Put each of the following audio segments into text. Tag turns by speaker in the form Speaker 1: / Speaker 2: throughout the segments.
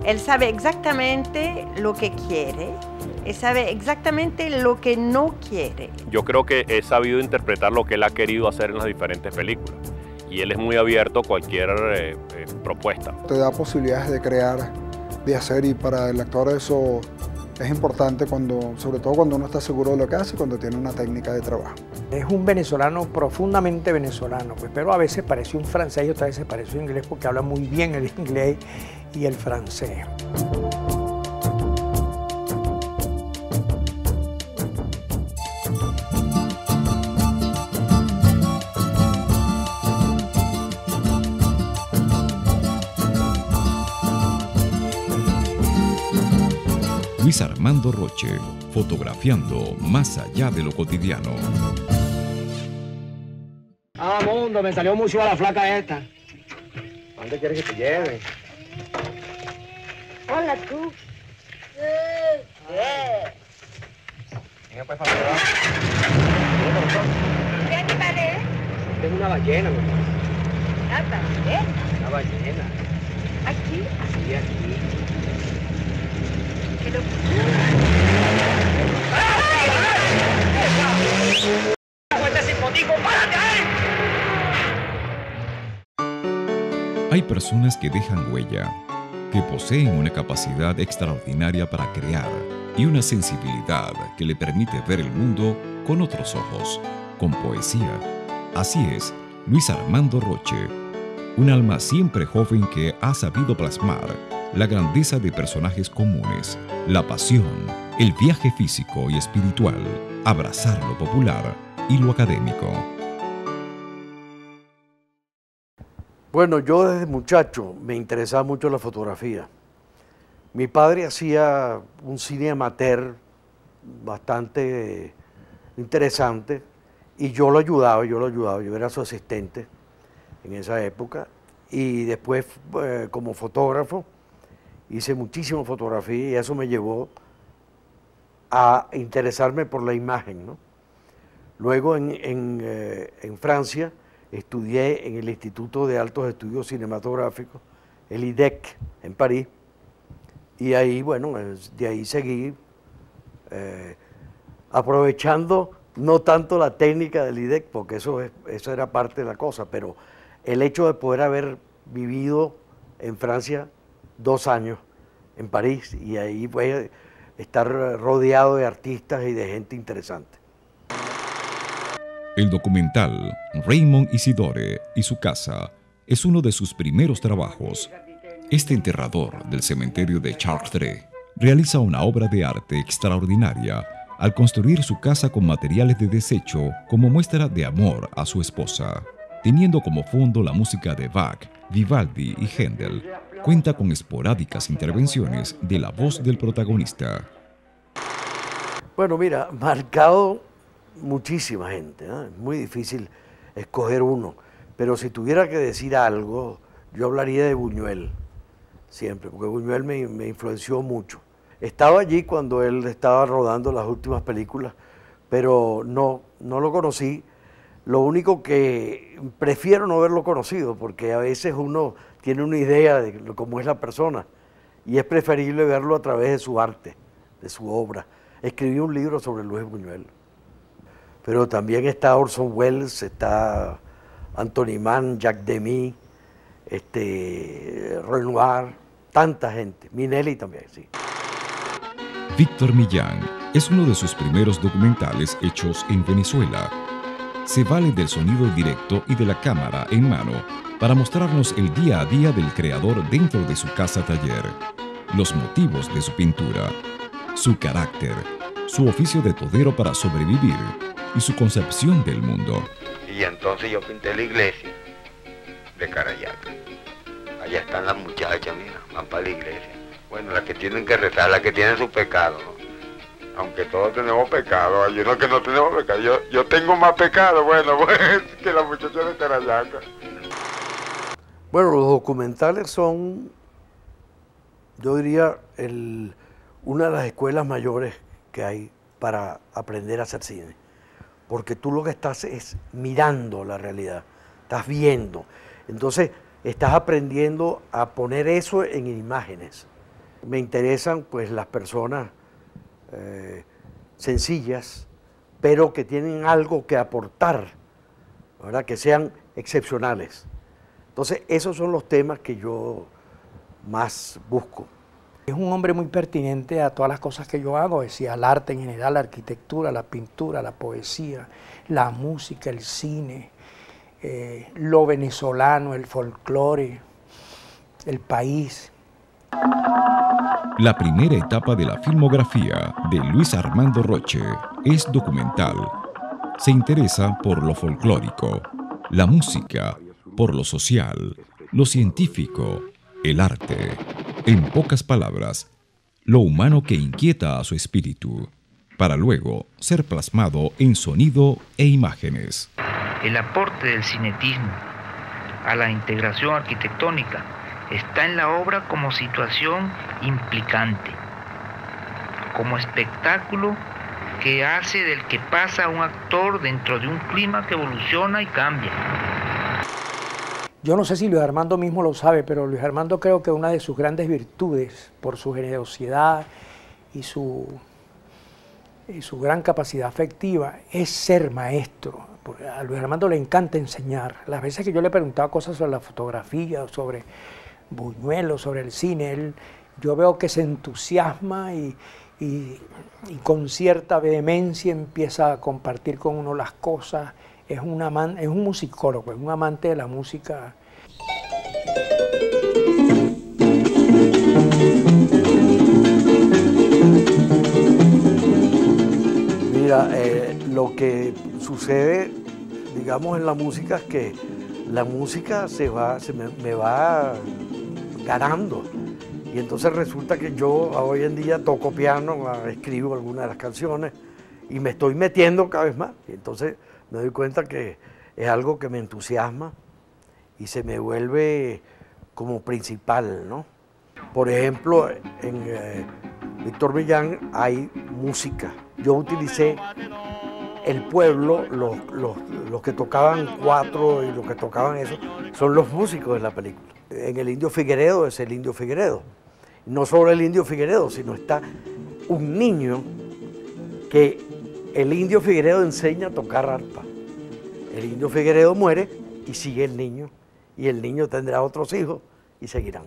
Speaker 1: Él sabe exactamente lo que quiere y sabe exactamente lo que no quiere.
Speaker 2: Yo creo que he sabido interpretar lo que él ha querido hacer en las diferentes películas. Y él es muy abierto a cualquier propuesta.
Speaker 3: Te da posibilidades de crear, de hacer, y para el actor eso es importante, sobre todo cuando uno está seguro de lo que hace y cuando tiene una técnica de trabajo.
Speaker 4: Es un venezolano profundamente venezolano, pues, pero a veces parece un francés y otras veces parece un inglés porque habla muy bien el inglés y el francés.
Speaker 5: Luis Armando Roche, fotografiando más allá de lo cotidiano.
Speaker 6: Ah, mundo, me salió mucho a la flaca esta. ¿A dónde quieres que te lleve?
Speaker 7: Hola, tú.
Speaker 6: Venga, pues, para allá.
Speaker 7: ¿Qué animal es?
Speaker 6: Tengo una ballena, mi hermano.
Speaker 7: ¿Una ballena?
Speaker 6: Una ballena.
Speaker 7: ¿Aquí?
Speaker 6: Sí, aquí.
Speaker 7: ¿Qué lo...
Speaker 5: Hay personas que dejan huella, que poseen una capacidad extraordinaria para crear y una sensibilidad que le permite ver el mundo con otros ojos, con poesía. Así es, Luis Armando Roche, un alma siempre joven que ha sabido plasmar la grandeza de personajes comunes, la pasión, el viaje físico y espiritual, abrazar lo popular y lo académico.
Speaker 4: Bueno, yo desde muchacho me interesaba mucho la fotografía. Mi padre hacía un cine amateur bastante interesante y yo lo ayudaba, yo era su asistente en esa época y después como fotógrafo hice muchísima fotografía y eso me llevó a interesarme por la imagen, ¿no? Luego en Francia estudié en el Instituto de Altos Estudios Cinematográficos, el IDEC, en París, y ahí, bueno, de ahí seguí aprovechando no tanto la técnica del IDEC, porque eso era parte de la cosa, pero el hecho de poder haber vivido en Francia 2 años, en París, y ahí pues estar rodeado de artistas y de gente interesante.
Speaker 5: El documental Raymond Isidore y su casa es uno de sus primeros trabajos. Este enterrador del cementerio de Chartres realiza una obra de arte extraordinaria al construir su casa con materiales de desecho como muestra de amor a su esposa. Teniendo como fondo la música de Bach, Vivaldi y Händel, cuenta con esporádicas intervenciones de la voz del protagonista.
Speaker 4: Bueno, mira, marcado muchísima gente, ¿no? Es muy difícil escoger uno, pero si tuviera que decir algo, yo hablaría de Buñuel, siempre, porque Buñuel me influenció mucho. Estaba allí cuando él estaba rodando las últimas películas, pero no lo conocí. Lo único que prefiero no haberlo conocido, porque a veces uno tiene una idea de cómo es la persona, y es preferible verlo a través de su arte, de su obra. Escribí un libro sobre Luis Buñuel. Pero también está Orson Welles, está Anthony Mann, Jacques Demy, Renoir, tanta gente, Minelli también, sí.
Speaker 5: Víctor Millán es uno de sus primeros documentales hechos en Venezuela. Se vale del sonido directo y de la cámara en mano para mostrarnos el día a día del creador dentro de su casa-taller, los motivos de su pintura, su carácter, su oficio de todero para sobrevivir y su concepción del mundo.
Speaker 8: Y entonces yo pinté la iglesia de Carayaca. Allá están las muchachas, mira, van para la iglesia. Bueno, las que tienen que rezar, las que tienen su pecado, ¿no? Aunque todos tenemos pecado, hay unos que no tenemos pecado. Yo tengo más pecado, bueno, pues, que las muchachas de Carayaca.
Speaker 4: Bueno, los documentales son, yo diría, una de las escuelas mayores que hay para aprender a hacer cine. Porque tú lo que estás es mirando la realidad, estás viendo. Entonces, estás aprendiendo a poner eso en imágenes. Me interesan pues las personas sencillas, pero que tienen algo que aportar, ¿verdad? Que sean excepcionales. Entonces, esos son los temas que yo más busco.
Speaker 9: Es un hombre muy pertinente a todas las cosas que yo hago, es decir, al arte en general, la arquitectura, la pintura, la poesía, la música, el cine, lo venezolano, el folclore, el país.
Speaker 5: La primera etapa de la filmografía de Luis Armando Roche es documental. Se interesa por lo folclórico, la música, por lo social, lo científico, el arte. En pocas palabras, lo humano que inquieta a su espíritu, para luego ser plasmado en sonido e imágenes.
Speaker 10: El aporte del cinetismo a la integración arquitectónica está en la obra como situación implicante, como espectáculo que hace del que pasa un actor dentro de un clima que evoluciona y cambia.
Speaker 9: Yo no sé si Luis Armando mismo lo sabe, pero Luis Armando creo que una de sus grandes virtudes, por su generosidad y su gran capacidad afectiva, es ser maestro. Porque a Luis Armando le encanta enseñar. Las veces que yo le preguntaba cosas sobre la fotografía, sobre Buñuel, sobre el cine, yo veo que se entusiasma y con cierta vehemencia empieza a compartir con uno las cosas. Es un musicólogo, es un amante de la música.
Speaker 4: Mira, lo que sucede, digamos, en la música es que la música me va ganando. Y entonces resulta que yo hoy en día toco piano, escribo algunas de las canciones y me estoy metiendo cada vez más. Y entonces me doy cuenta que es algo que me entusiasma y se me vuelve como principal, ¿no? Por ejemplo, en Víctor Millán hay música. Yo utilicé el pueblo, los que tocaban cuatro y los que tocaban eso, son los músicos de la película. En el Indio Figueredo es el Indio Figueredo. No solo el Indio Figueredo, sino está un niño que el Indio Figueredo enseña a tocar arpa. El Indio Figueredo muere y sigue el niño. Y el niño tendrá otros hijos y seguirán.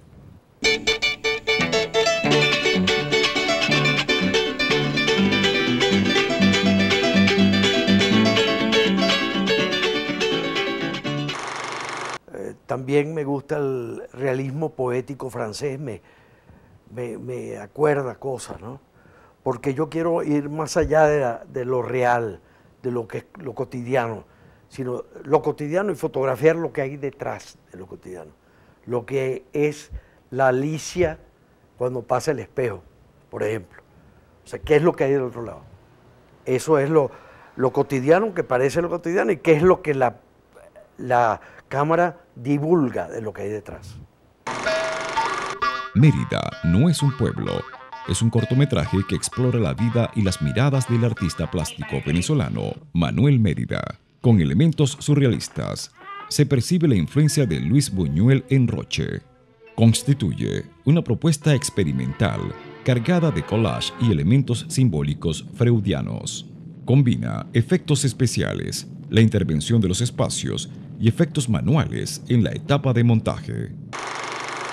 Speaker 4: También me gusta el realismo poético francés, me acuerda cosas, ¿no? Porque yo quiero ir más allá de lo real, de lo que es lo cotidiano, sino lo cotidiano y fotografiar lo que hay detrás de lo cotidiano. Lo que es la Alicia cuando pasa el espejo, por ejemplo. O sea, ¿qué es lo que hay del otro lado? Eso es lo cotidiano, que parece lo cotidiano, y qué es lo que la cámara divulga de lo que hay detrás.
Speaker 5: Mérida no es un pueblo, es un cortometraje que explora la vida y las miradas del artista plástico venezolano Manuel Mérida. Con elementos surrealistas, se percibe la influencia de Luis Buñuel en Roche. Constituye una propuesta experimental cargada de collage y elementos simbólicos freudianos. Combina efectos especiales, la intervención de los espacios y efectos manuales en la etapa de montaje.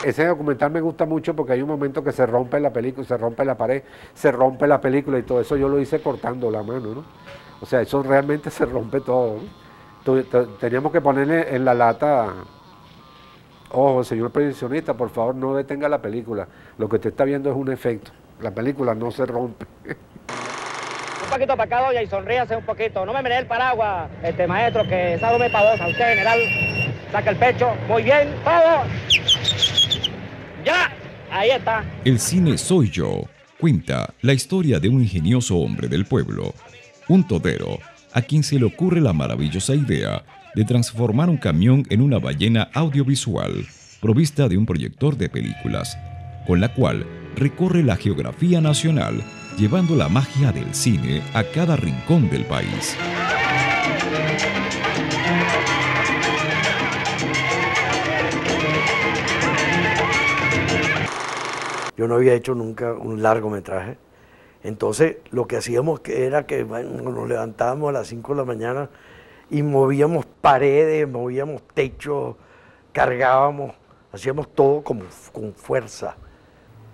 Speaker 11: Ese documental me gusta mucho porque hay un momento que se rompe la película, se rompe la pared, se rompe la película y todo eso yo lo hice cortando la mano, ¿no? O sea, eso realmente se rompe todo, ¿no? Teníamos que ponerle en la lata: ojo, señor proyeccionista, por favor no detenga la película, lo que usted está viendo es un efecto, la película no se rompe.
Speaker 6: Un poquito para acá, doña, y sonríase un poquito. No me menee el paraguas, maestro, que esa no me pavosa. Usted, general, saca el pecho. Muy bien, todo. ¡Ya! Ahí está.
Speaker 5: El cine Soy Yo cuenta la historia de un ingenioso hombre del pueblo, un todero, a quien se le ocurre la maravillosa idea de transformar un camión en una ballena audiovisual provista de un proyector de películas, con la cual recorre la geografía nacional, llevando la magia del cine a cada rincón del país.
Speaker 4: Yo no había hecho nunca un largometraje. Entonces, lo que hacíamos era que bueno, nos levantábamos a las 5 de la mañana y movíamos paredes, movíamos techos, cargábamos, hacíamos todo con fuerza.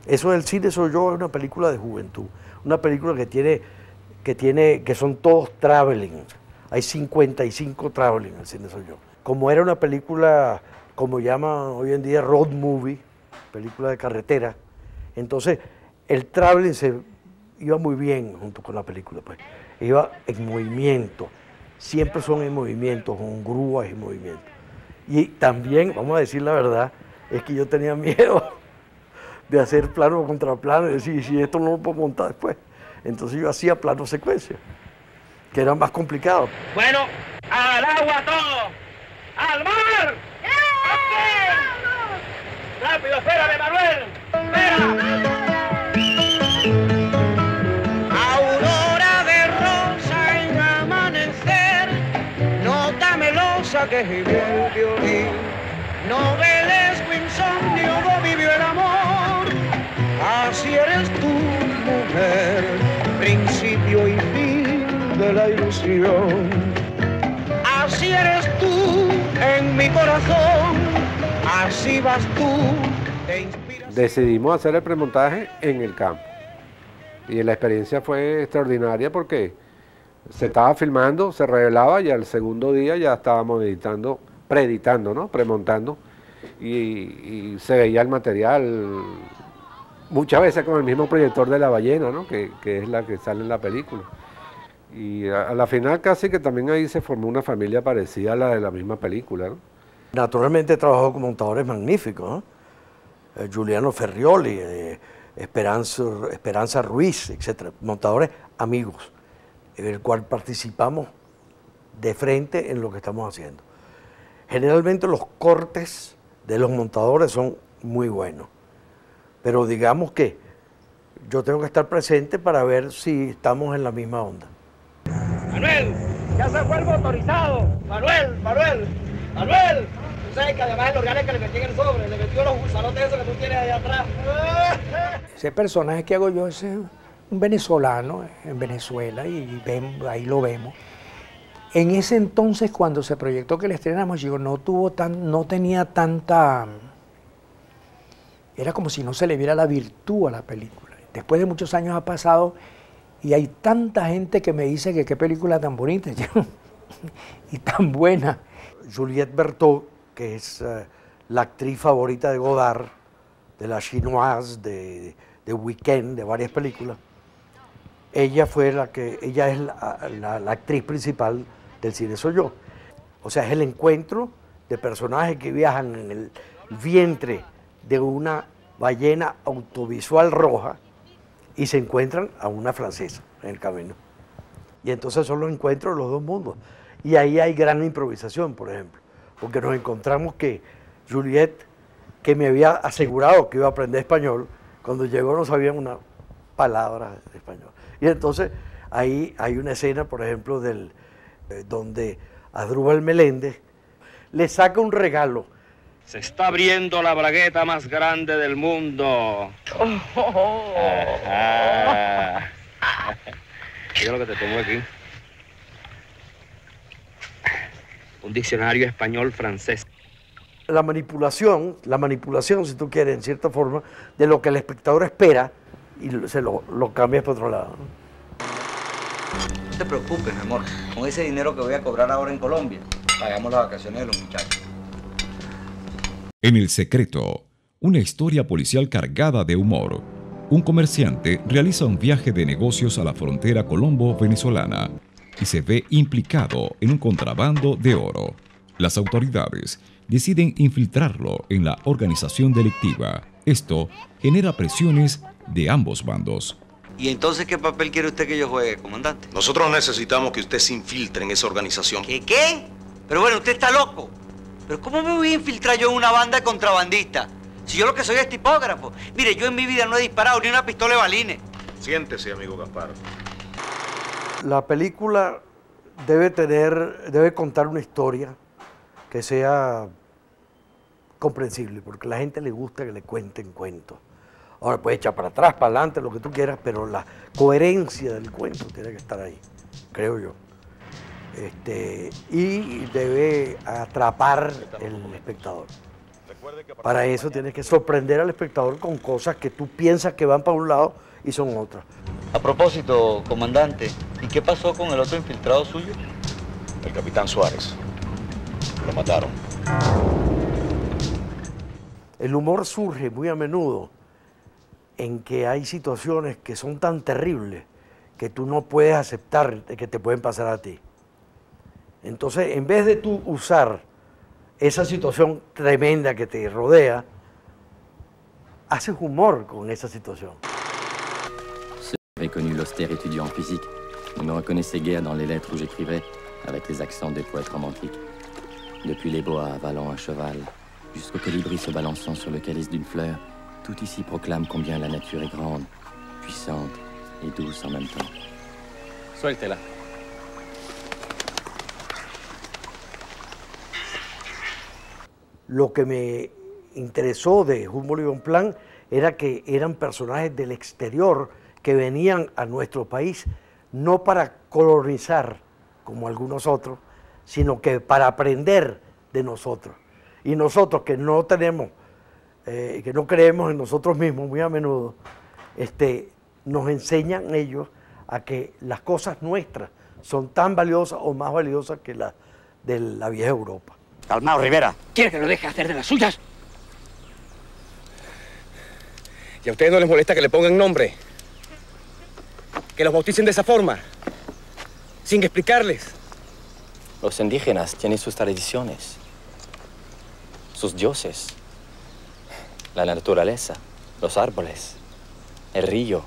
Speaker 4: Eso del cine soy yo, es una película de juventud, una película que son todos traveling. Hay 55 traveling en el cine soy yo. Como era una película, como llaman hoy en día road movie, película de carretera, entonces el traveling se iba muy bien junto con la película, pues. Iba en movimiento, siempre son en movimiento, con grúas y movimiento. Y también, vamos a decir la verdad, es que yo tenía miedo de hacer plano contra plano y decir, si esto no lo puedo montar después. Entonces yo hacía plano secuencia, que era más complicado.
Speaker 6: Bueno, al agua todo, al mar. Rápido, espérame, Manuel.
Speaker 12: Aurora de rosa en amanecer, nota melosa que gime el violín, novelesco insomnio do vivió el amor, así eres tú, mujer, principio y fin de la ilusión, así eres tú en mi corazón, así vas tú, te inspiras.
Speaker 11: Decidimos hacer el premontaje en el campo. Y la experiencia fue extraordinaria porque se estaba filmando, se revelaba y al segundo día ya estábamos editando, preeditando, ¿no? Premontando y se veía el material muchas veces con el mismo proyector de La Ballena, ¿no? Que es la que sale en la película. Y a la final casi que también ahí se formó una familia parecida a la de la misma película, ¿no?
Speaker 4: Naturalmente he trabajado con montadores magníficos, ¿no? Giuliano Ferrioli, Esperanza Ruiz, etc. Montadores amigos, en el cual participamos de frente en lo que estamos haciendo. Generalmente los cortes de los montadores son muy buenos, pero digamos que yo tengo que estar presente para ver si estamos en la misma onda.
Speaker 6: Manuel, ya se fue el motorizado. Manuel. Tú sabes que además de los reales que le metí en el sobre, le metió los gusanotes esos que tú tienes ahí atrás.
Speaker 9: Ese personaje que hago yo es un venezolano en Venezuela y ahí lo vemos. En ese entonces, cuando se proyectó que le estrenamos, yo no tenía tanta... Era como si no se le viera la virtud a la película. Después de muchos años ha pasado y hay tanta gente que me dice que qué película tan bonita y tan buena.
Speaker 4: Juliette Berthaud, que es la actriz favorita de Godard, de la Chinoise, de Weekend, de varias películas, ella es la actriz principal del cine soy yo. O sea, es el encuentro de personajes que viajan en el vientre de una ballena autovisual roja y se encuentran a una francesa en el camino. Y entonces son los encuentros de los dos mundos. Y ahí hay gran improvisación, por ejemplo, porque nos encontramos que Juliette, que me había asegurado que iba a aprender español, cuando llegó no sabía una palabra de español. Y entonces ahí hay una escena, por ejemplo, donde Asdrúbal Meléndez le saca un regalo.
Speaker 6: Se está abriendo la bragueta más grande del mundo. Mira lo que te tengo aquí. Un diccionario español-francés.
Speaker 4: La manipulación, si tú quieres, en cierta forma, de lo que el espectador espera y se lo cambias para otro lado, ¿no?
Speaker 13: No te preocupes, mi amor. Con ese dinero que voy a cobrar ahora en Colombia, pagamos las vacaciones de los muchachos.
Speaker 5: En El Secreto, una historia policial cargada de humor. Un comerciante realiza un viaje de negocios a la frontera colombo-venezolana y se ve implicado en un contrabando de oro. Las autoridades deciden infiltrarlo en la organización delictiva. Esto genera presiones de ambos bandos.
Speaker 13: ¿Y entonces qué papel quiere usted que yo juegue, comandante?
Speaker 14: Nosotros necesitamos que usted se infiltre en esa organización.
Speaker 13: ¿Qué? Pero bueno, usted está loco. ¿Pero cómo me voy a infiltrar yo en una banda de contrabandistas? Si yo lo que soy es tipógrafo. Mire, yo en mi vida no he disparado ni una pistola de balines.
Speaker 14: Siéntese, amigo Gaspar.
Speaker 4: La película debe contar una historia que sea comprensible, porque a la gente le gusta que le cuenten cuentos. Ahora puedes echar para atrás, para adelante, lo que tú quieras, pero la coherencia del cuento tiene que estar ahí, creo yo. Y debe atrapar el espectador. Para eso tienes que sorprender al espectador con cosas que tú piensas que van para un lado y son otras.
Speaker 13: A propósito, comandante, ¿y qué pasó con el otro infiltrado suyo?
Speaker 14: El capitán Suárez. Lo mataron.
Speaker 4: El humor surge muy a menudo en que hay situaciones que son tan terribles que tú no puedes aceptar que te pueden pasar a ti. Entonces, en vez de tú usar esa situación tremenda que te rodea, haces humor con esa situación.
Speaker 15: J'avais connu l'austère étudiant en physique. Il me reconnaissait guère dans les lettres où j'écrivais, avec les accents des poètes romantiques. Depuis les bois avalant un cheval, jusqu'au colibri se balançant sur le calice d'une fleur, tout ici proclame combien la nature est grande, puissante et douce en même temps.
Speaker 16: Suéltela.
Speaker 4: Lo que me interesó de Humboldt y Bonpland era que eran personajes del exterior que venían a nuestro país no para colonizar como algunos otros, sino que para aprender de nosotros. Y nosotros que no tenemos, que no creemos en nosotros mismos muy a menudo, nos enseñan ellos a que las cosas nuestras son tan valiosas o más valiosas que las de la vieja Europa.
Speaker 6: Calmao, Rivera. ¿Quiere que lo deje hacer de las suyas?
Speaker 16: ¿Y a ustedes no les molesta que le pongan nombre? ¿Que los bauticen de esa forma? Sin explicarles.
Speaker 15: Los indígenas tienen sus tradiciones, sus dioses, la naturaleza, los árboles, el río,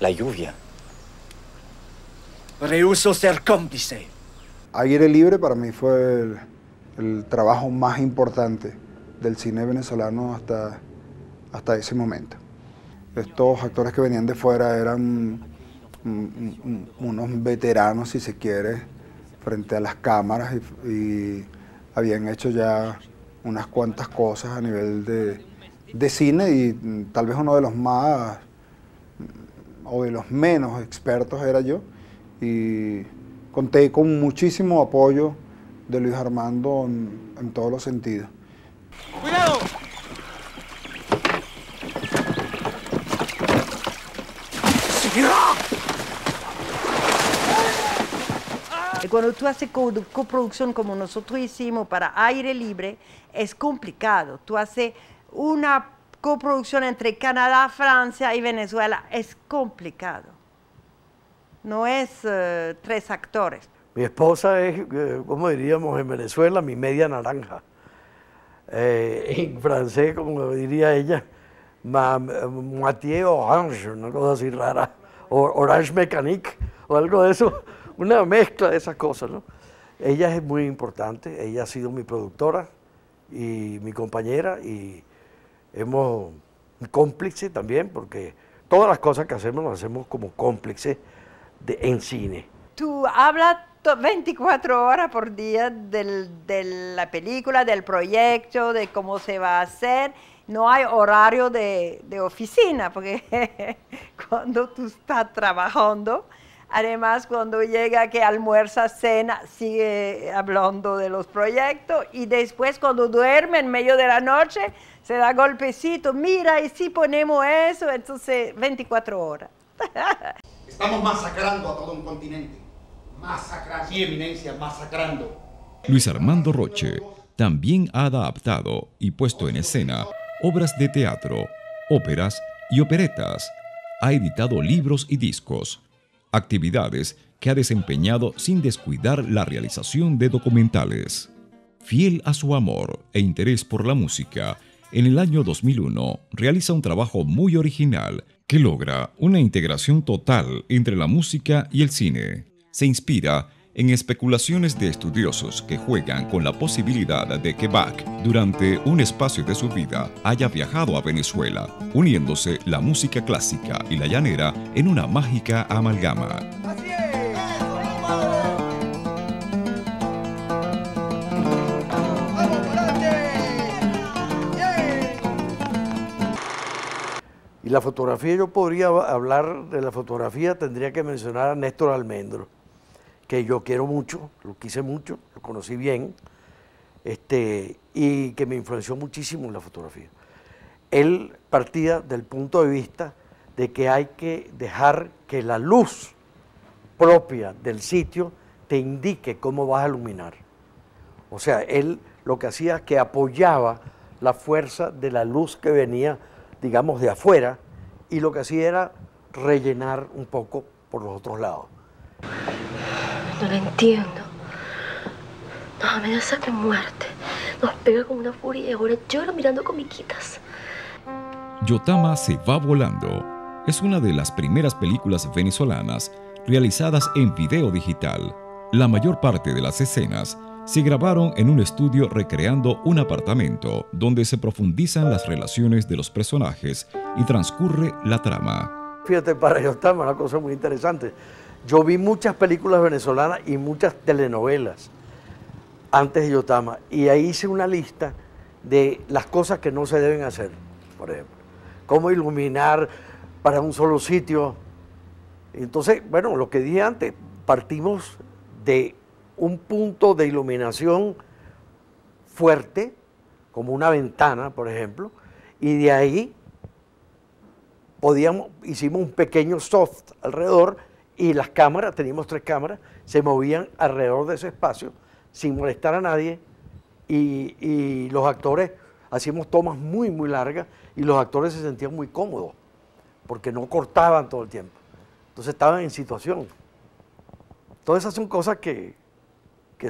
Speaker 15: la lluvia.
Speaker 6: Rehúso ser cómplice.
Speaker 3: Aire Libre para mí fue el trabajo más importante del cine venezolano hasta ese momento. Estos actores que venían de fuera eran unos veteranos, si se quiere, frente a las cámaras y habían hecho ya unas cuantas cosas a nivel de cine y tal vez uno de los más o de los menos expertos era yo y conté con muchísimo apoyo de Luis Armando en todos los sentidos.
Speaker 6: ¡Cuidado!
Speaker 1: Cuando tú haces coproducción como nosotros hicimos para Aire Libre, es complicado. Tú haces una coproducción entre Canadá, Francia y Venezuela, es complicado. No es 3 actores.
Speaker 4: Mi esposa es, como diríamos en Venezuela, mi media naranja. En francés, como diría ella, moitié orange, una cosa así rara, o orange mécanique, o algo de eso, una mezcla de esas cosas, ¿no? Ella es muy importante, ella ha sido mi productora y mi compañera, y hemos cómplice también, porque todas las cosas que hacemos las hacemos como cómplices en cine.
Speaker 1: Tú hablas 24 horas por día de la película, del proyecto, de cómo se va a hacer. No hay horario de oficina, porque cuando tú estás trabajando, además cuando llega que almuerza, cena, sigue hablando de los proyectos y después cuando duerme en medio de la noche, se da golpecito, mira, y si ponemos eso, entonces 24 horas.
Speaker 17: Estamos masacrando a todo un continente. Masacrando. Sí, eminencia, masacrando.
Speaker 5: Luis Armando Roche también ha adaptado y puesto en escena obras de teatro, óperas y operetas. Ha editado libros y discos, actividades que ha desempeñado sin descuidar la realización de documentales. Fiel a su amor e interés por la música, en el año 2001 realiza un trabajo muy original que logra una integración total entre la música y el cine. Se inspira en especulaciones de estudiosos que juegan con la posibilidad de que Bach, durante un espacio de su vida, haya viajado a Venezuela, uniéndose la música clásica y la llanera en una mágica amalgama.
Speaker 4: Y la fotografía, yo podría hablar de la fotografía, tendría que mencionar a Néstor Almendro, que yo quiero mucho, lo quise mucho, lo conocí bien, y que me influenció muchísimo en la fotografía. Él partía del punto de vista de que hay que dejar que la luz propia del sitio te indique cómo vas a iluminar. O sea, él lo que hacía es que apoyaba la fuerza de la luz que venía, digamos, de afuera, y lo que hacía era rellenar un poco por los otros lados.
Speaker 18: No lo entiendo. Nos amenaza con muerte, nos pega con una furia y ahora lloro mirando comiquitas.
Speaker 5: Yotama se va volando es una de las primeras películas venezolanas realizadas en video digital. La mayor parte de las escenas se grabaron en un estudio recreando un apartamento donde se profundizan las relaciones de los personajes y transcurre la trama.
Speaker 4: Fíjate, para Yotama, una cosa muy interesante. Yo vi muchas películas venezolanas y muchas telenovelas antes de Yotama, y ahí hice una lista de las cosas que no se deben hacer, por ejemplo. Cómo iluminar para un solo sitio. Entonces, bueno, lo que dije antes, partimos de un punto de iluminación fuerte, como una ventana, por ejemplo, y de ahí hicimos un pequeño soft alrededor, y las cámaras, teníamos 3 cámaras, se movían alrededor de ese espacio sin molestar a nadie, y los actores hacíamos tomas muy, muy largas, y los actores se sentían muy cómodos, porque no cortaban todo el tiempo. Entonces estaban en situación. Todas esas son cosas que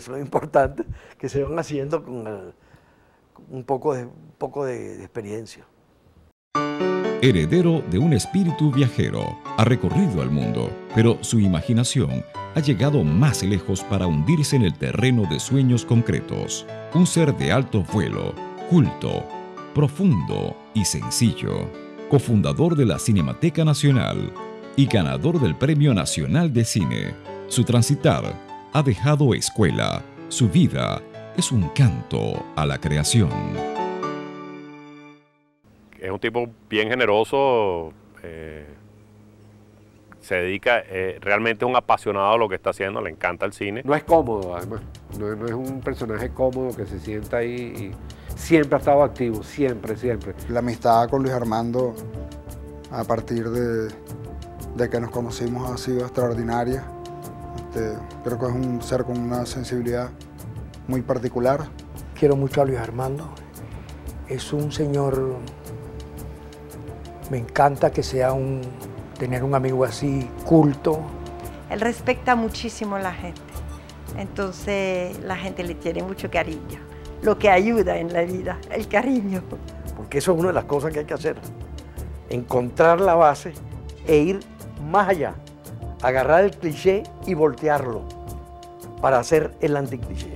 Speaker 4: son importantes, que se van haciendo con un poco de experiencia.
Speaker 5: Heredero de un espíritu viajero, ha recorrido el mundo, pero su imaginación ha llegado más lejos para hundirse en el terreno de sueños concretos. Un ser de alto vuelo, culto, profundo y sencillo. Cofundador de la Cinemateca Nacional y ganador del Premio Nacional de Cine. Su transitar ha dejado escuela. Su vida es un canto a la creación.
Speaker 2: Es un tipo bien generoso, se dedica, realmente es un apasionado de lo que está haciendo, le encanta el cine.
Speaker 11: No es cómodo, además, no es un personaje cómodo que se sienta ahí y siempre ha estado activo, siempre.
Speaker 3: La amistad con Luis Armando, a partir de que nos conocimos, ha sido extraordinaria. Creo que es un ser con una sensibilidad muy particular.
Speaker 9: Quiero mucho a Luis Armando, es un señor. Me encanta que sea tener un amigo así, culto.
Speaker 1: Él respeta muchísimo a la gente, entonces la gente le tiene mucho cariño. Lo que ayuda en la vida, el cariño.
Speaker 4: Porque eso es una de las cosas que hay que hacer. Encontrar la base e ir más allá. Agarrar el cliché y voltearlo para hacer el anticliché.